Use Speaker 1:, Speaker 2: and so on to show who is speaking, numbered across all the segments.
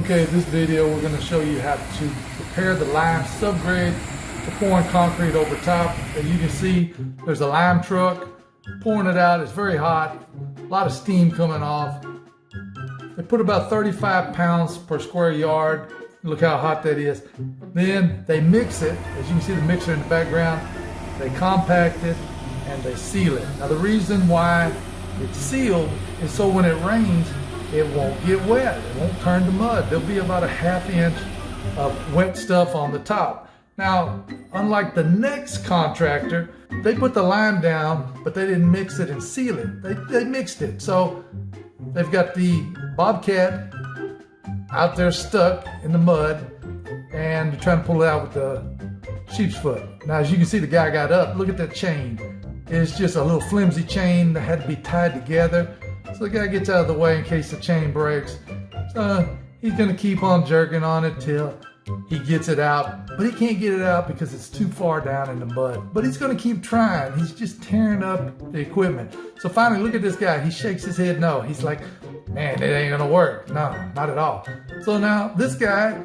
Speaker 1: Okay, this video we're going to show you how to prepare the lime subgrade for pouring concrete over top. As you can see, there's a lime truck pouring it out. It's very hot, a lot of steam coming off. They put about 35 pounds per square yard. Look how hot that is. Then they mix it. As you can see the mixer in the background, they compact it and they seal it. Now the reason why it's sealed is so when it rains, it won't get wet. It won't turn to mud. There'll be about a ½ inch of wet stuff on the top. Now, unlike the next contractor, they put the lime down, but they didn't mix it and seal it. They mixed it. So they've got the Bobcat out there stuck in the mud and they're trying to pull it out with the sheep's foot. Now, as you can see, the guy got up. Look at that chain. It's just a little flimsy chain that had to be tied together. So the guy gets out of the way in case the chain breaks. So he's gonna keep on jerking on it till he gets it out. But he can't get it out because it's too far down in the mud. But he's gonna keep trying. He's just tearing up the equipment. So finally, look at this guy. He shakes his head no. He's like, man, it ain't gonna work. No, not at all. So now this guy,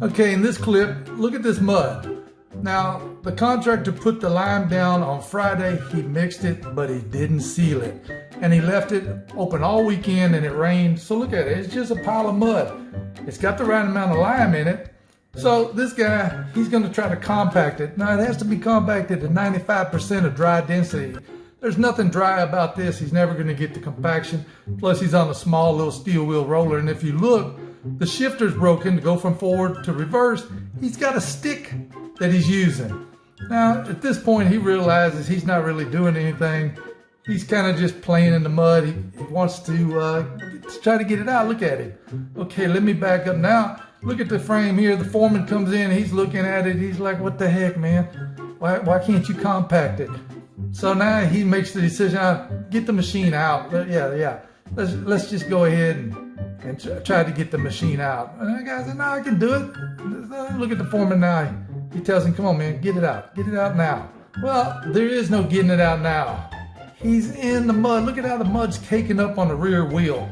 Speaker 1: okay, in this clip, look at this mud. Now, the contractor put the lime down on Friday. He mixed it, but he didn't seal it. And he left it open all weekend and it rained. So look at it, it's just a pile of mud. It's got the right amount of lime in it. So this guy, he's gonna try to compact it. Now it has to be compacted to 95% of dry density. There's nothing dry about this. He's never gonna get the compaction. Plus he's on a small little steel wheel roller. And if you look, the shifter's broken to go from forward to reverse. He's got a stick that he's using. Now, at this point, he realizes he's not really doing anything. He's kind of just playing in the mud. He wants to try to get it out. Look at him. Okay, let me back up now. Look at the frame here. The foreman comes in. He's looking at it. He's like, what the heck, man? Why can't you compact it? So now he makes the decision, get the machine out. Yeah. Let's just go ahead and try to get the machine out. And the guy said, no, I can do it. Look at the foreman now. He tells him, come on, man, get it out now. Well, there is no getting it out now. He's in the mud. Look at how the mud's caking up on the rear wheel.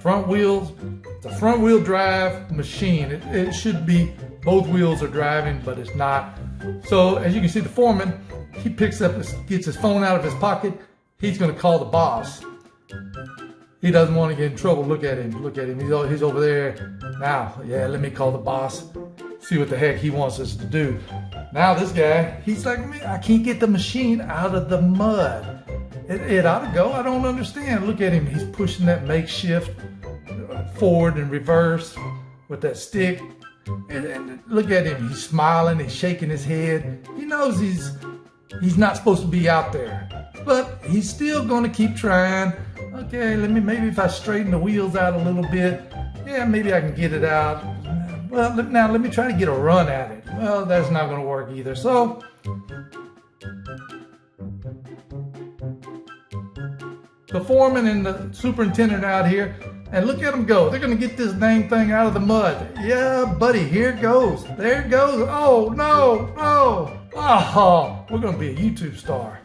Speaker 1: Front wheels, it's a front wheel drive machine. It should be both wheels are driving, but it's not. So as you can see, the foreman, he gets his phone out of his pocket. He's gonna call the boss. He doesn't want to get in trouble. Look at him. He's over there. Now, yeah, let me call the boss. See what the heck he wants us to do. Now this guy, he's like, man, I can't get the machine out of the mud. It ought to go. I don't understand. Look at him. He's pushing that makeshift forward and reverse with that stick. And look at him. He's smiling. He's shaking his head. He knows he's not supposed to be out there, but he's still going to keep trying. Okay, maybe if I straighten the wheels out a little bit, yeah, maybe I can get it out. Well, now let me try to get a run at it. Well, that's not going to work either. So, the foreman and the superintendent out here, and look at them go. They're going to get this dang thing out of the mud. Yeah, buddy, here it goes. There it goes. Oh, no. Oh, we're going to be a YouTube star.